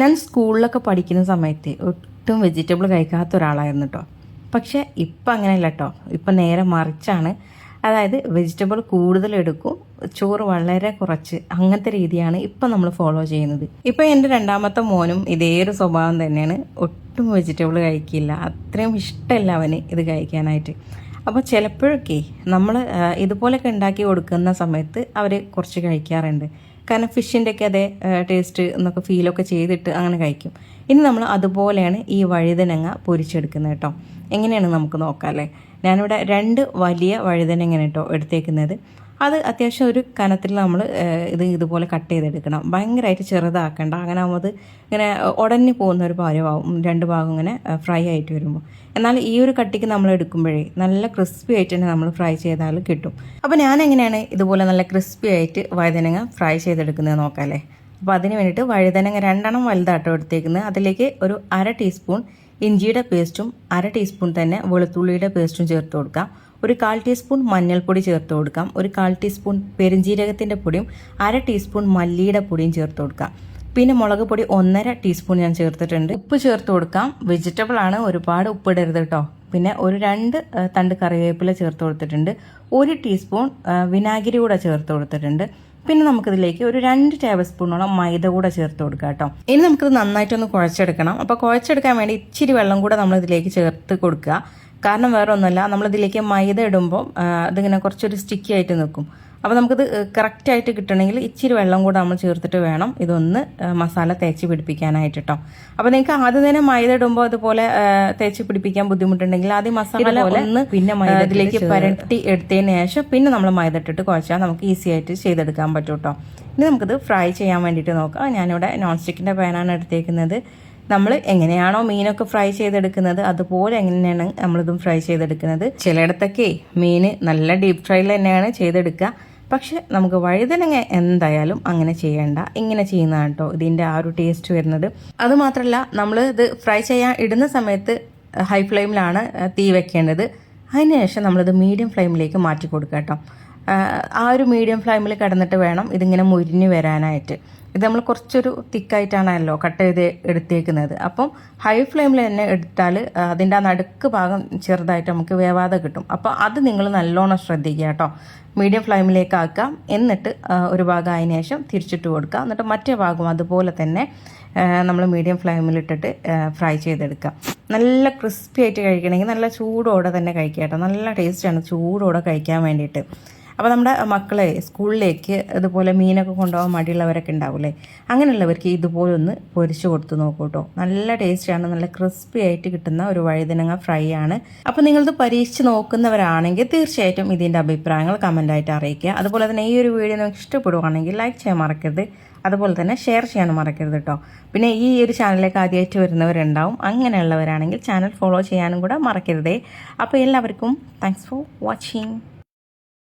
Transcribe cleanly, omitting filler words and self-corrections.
ഞാൻ സ്കൂളിലൊക്കെ പഠിക്കുന്ന സമയത്ത് ഒട്ടും വെജിറ്റബിൾ കഴിക്കാത്ത ഒരാളായിരുന്നു കേട്ടോ. പക്ഷേ ഇപ്പം അങ്ങനെയല്ല കേട്ടോ. ഇപ്പം നേരെ മറിച്ചാണ്. അതായത് വെജിറ്റബിൾ കൂടുതൽ എടുക്കും, ചോറ് വളരെ കുറച്ച്, അങ്ങനത്തെ രീതിയാണ് ഇപ്പം നമ്മൾ ഫോളോ ചെയ്യുന്നത്. ഇപ്പം എൻ്റെ രണ്ടാമത്തെ മോനും ഇതേ ഒരു സ്വഭാവം തന്നെയാണ്. ഒട്ടും വെജിറ്റബിൾ കഴിക്കില്ല, അത്രയും ഇഷ്ടമല്ല അവന് ഇത് കഴിക്കാനായിട്ട്. അപ്പോൾ ചിലപ്പോഴൊക്കെ നമ്മൾ ഇതുപോലെയൊക്കെ ഉണ്ടാക്കി കൊടുക്കുന്ന സമയത്ത് അവർ കുറച്ച് കഴിക്കാറുണ്ട്. കാരണം ഫിഷിൻ്റെയൊക്കെ അതേ ടേസ്റ്റ് എന്നൊക്കെ ഫീലൊക്കെ ചെയ്തിട്ട് അങ്ങനെ കഴിക്കും. ഇനി നമ്മൾ അതുപോലെയാണ് ഈ വഴുതനങ്ങ പൊരിച്ചെടുക്കുന്നത് കേട്ടോ. എങ്ങനെയാണ് നമുക്ക് നോക്കാം അല്ലേ. ഞാനിവിടെ 2 വലിയ വഴുതനങ്ങയാണ് കേട്ടോ എടുത്തേക്കുന്നത്. അത് അത്യാവശ്യം ഒരു കനത്തിൽ നമ്മൾ ഇതുപോലെ കട്ട് ചെയ്തെടുക്കണം. ഭയങ്കരമായിട്ട് ചെറുതാക്കണ്ട, അങ്ങനെ ആകുമ്പോൾ അത് ഇങ്ങനെ ഉടഞ്ഞു പോകുന്ന ഒരു ഭാഗമാവും, 2 ഭാഗം ഇങ്ങനെ ഫ്രൈ ആയിട്ട് വരുമ്പോൾ. എന്നാൽ ഈ ഒരു കട്ടിക്ക് നമ്മൾ എടുക്കുമ്പോഴേ നല്ല ക്രിസ്പി ആയിട്ട് തന്നെ നമ്മൾ ഫ്രൈ ചെയ്താൽ കിട്ടും. അപ്പോൾ ഞാൻ എങ്ങനെയാണ് ഇതുപോലെ നല്ല ക്രിസ്പി ആയിട്ട് വഴുതനങ്ങ ഫ്രൈ ചെയ്തെടുക്കുന്നത് നോക്കാം അല്ലേ. അപ്പോൾ അതിന് വേണ്ടിയിട്ട് വഴുതനങ്ങ 2 വലുതാട്ടോ എടുത്തേക്കുന്നത്. അതിലേക്ക് ഒരു 1/2 ടീസ്പൂൺ ഇഞ്ചിയുടെ പേസ്റ്റും 1/2 ടീസ്പൂൺ തന്നെ വെളുത്തുള്ളിയുടെ പേസ്റ്റും ചേർത്ത് കൊടുക്കാം. ഒരു 1/4 ടീസ്പൂൺ മഞ്ഞൾപ്പൊടി ചേർത്ത് കൊടുക്കാം. ഒരു 1/4 ടീസ്പൂൺ പെരിഞ്ജീരകത്തിൻ്റെ പൊടിയും 1/2 ടീസ്പൂൺ മല്ലിയുടെ പൊടിയും ചേർത്ത് കൊടുക്കാം. പിന്നെ മുളക് പൊടി 1/2 ടീസ്പൂൺ ഞാൻ ചേർത്തിട്ടുണ്ട്. ഉപ്പ് ചേർത്ത് കൊടുക്കാം. വെജിറ്റബിൾ ആണ്, ഒരുപാട് ഉപ്പിടരുത് കേട്ടോ. പിന്നെ ഒരു 2 തണ്ട് കറിവേപ്പില ചേർത്ത് കൊടുത്തിട്ടുണ്ട്. 1 ടീസ്പൂൺ വിനാഗിരി കൂടെ ചേർത്ത് കൊടുത്തിട്ടുണ്ട്. പിന്നെ നമുക്കിതിലേക്ക് ഒരു 2 ടേബിൾ സ്പൂണോളം മൈദ കൂടെ ചേർത്ത് കൊടുക്കാം കേട്ടോ. ഇനി നമുക്കിത് നന്നായിട്ടൊന്ന് കുഴച്ചെടുക്കണം. അപ്പോൾ കുഴച്ചെടുക്കാൻ വേണ്ടി ഇച്ചിരി വെള്ളം കൂടെ നമ്മൾ ഇതിലേക്ക് ചേർത്ത് കൊടുക്കുക. കാരണം വേറെ ഒന്നുമല്ല, നമ്മളിതിലേക്ക് മൈദ ഇടുമ്പോൾ അതിങ്ങനെ കുറച്ചൊരു സ്റ്റിക്കി ആയിട്ട് നിൽക്കും. അപ്പോൾ നമുക്കിത് കറക്റ്റായിട്ട് കിട്ടണമെങ്കിൽ ഇച്ചിരി വെള്ളം കൂടെ നമ്മൾ ചേർത്തിട്ട് വേണം ഇതൊന്ന് മസാല തേച്ച് പിടിപ്പിക്കാനായിട്ട് കേട്ടോ. അപ്പോൾ നിങ്ങൾക്ക് ആദ്യം തന്നെ മൈദ ഇടുമ്പോൾ അതുപോലെ തേച്ച് പിടിപ്പിക്കാൻ ബുദ്ധിമുട്ടുണ്ടെങ്കിൽ ആദ്യം മസാല പോലെ ഒന്ന് പിന്നെ മൈദ ഇതിലേക്ക് പരട്ടി എടുത്തതിന് ശേഷം പിന്നെ നമ്മൾ മൈദ ഇട്ടിട്ട് കുഴച്ചാൽ നമുക്ക് ഈസി ആയിട്ട് ചെയ്തെടുക്കാൻ പറ്റും കേട്ടോ. ഇനി നമുക്കിത് ഫ്രൈ ചെയ്യാൻ വേണ്ടിയിട്ട് നോക്കാം. ഞാനിവിടെ നോൺ സ്റ്റിക്കിൻ്റെ പാനാണ് എടുത്തേക്കുന്നത്. നമ്മൾ എങ്ങനെയാണോ മീനൊക്കെ ഫ്രൈ ചെയ്തെടുക്കുന്നത് അതുപോലെ എങ്ങനെയാണ് നമ്മളിതും ഫ്രൈ ചെയ്തെടുക്കുന്നത്. ചിലയിടത്തൊക്കെ മീൻ നല്ല ഡീപ്പ് ഫ്രൈയിൽ തന്നെയാണ് ചെയ്തെടുക്കുക. പക്ഷെ നമുക്ക് വഴുതനങ്ങ എന്തായാലും അങ്ങനെ ചെയ്യേണ്ട, ഇങ്ങനെ ചെയ്യുന്നതാണ് കേട്ടോ ഇതിൻ്റെ ആ ഒരു ടേസ്റ്റ് വരുന്നത്. അതുമാത്രമല്ല, നമ്മൾ ഇത് ഫ്രൈ ചെയ്യാൻ ഇടുന്ന സമയത്ത് ഹൈ ഫ്ലെയിമിലാണ് തീ വെക്കേണ്ടത്. അതിനുശേഷം നമ്മളിത് മീഡിയം ഫ്ലെയിമിലേക്ക് മാറ്റി കൊടുക്കുക കേട്ടോ. ആ ഒരു മീഡിയം ഫ്ലെയിമിൽ കിടന്നിട്ട് വേണം ഇതിങ്ങനെ മുരിഞ്ഞ് വരാനായിട്ട്. ഇത് നമ്മൾ കുറച്ചൊരു തിക്കായിട്ടാണല്ലോ കട്ട് ചെയ്ത് എടുത്തേക്കുന്നത്. അപ്പം ഹൈ ഫ്ലെയിമിൽ തന്നെ എടുത്താൽ അതിൻ്റെ ആ നടുക്ക് ഭാഗം ചെറുതായിട്ട് നമുക്ക് വേവാതെ കിട്ടും. അപ്പോൾ അത് നിങ്ങൾ നല്ലോണം ശ്രദ്ധിക്കുക കേട്ടോ. മീഡിയം ഫ്ലെയിമിലേക്ക് ആക്കാം. എന്നിട്ട് ഒരു ഭാഗം അതിന് ശേഷം തിരിച്ചിട്ട് കൊടുക്കുക. എന്നിട്ട് മറ്റേ ഭാഗം അതുപോലെ തന്നെ നമ്മൾ മീഡിയം ഫ്ലെയിമിലിട്ടിട്ട് ഫ്രൈ ചെയ്തെടുക്കാം. നല്ല ക്രിസ്പി ആയിട്ട് കഴിക്കണമെങ്കിൽ നല്ല ചൂടോടെ തന്നെ കഴിക്കുക കേട്ടോ. നല്ല ടേസ്റ്റാണ് ചൂടോടെ കഴിക്കാൻ വേണ്ടിയിട്ട്. അപ്പോൾ നമ്മുടെ മക്കളെ സ്കൂളിലേക്ക് ഇതുപോലെ മീനൊക്കെ കൊണ്ടുപോകാൻ മടിയുള്ളവരൊക്കെ ഉണ്ടാവില്ലേ, അങ്ങനെയുള്ളവർക്ക് ഇതുപോലെ ഒന്ന് പൊരിച്ച് കൊടുത്ത് നോക്കൂ കേട്ടോ. നല്ല ടേസ്റ്റാണ്, നല്ല ക്രിസ്പി ആയിട്ട് കിട്ടുന്ന ഒരു വഴുതനങ്ങ ഫ്രൈ ആണ്. അപ്പോൾ നിങ്ങളിത് പരീക്ഷിച്ച് നോക്കുന്നവരാണെങ്കിൽ തീർച്ചയായിട്ടും ഇതിൻ്റെ അഭിപ്രായങ്ങൾ കമൻ്റായിട്ട് അറിയിക്കുക. അതുപോലെ തന്നെ ഈ ഒരു വീഡിയോ നിങ്ങൾക്ക് ഇഷ്ടപ്പെടുവാണെങ്കിൽ ലൈക്ക് ചെയ്യാൻ മറക്കരുത്. അതുപോലെ തന്നെ ഷെയർ ചെയ്യാനും മറക്കരുത് കേട്ടോ. പിന്നെ ഈ ഒരു ചാനലിലേക്ക് ആദ്യമായിട്ട് വരുന്നവരുണ്ടാവും, അങ്ങനെയുള്ളവരാണെങ്കിൽ ചാനൽ ഫോളോ ചെയ്യാനും കൂടെ മറക്കരുതേ. അപ്പോൾ എല്ലാവർക്കും താങ്ക്സ് ഫോർ വാച്ചിങ്.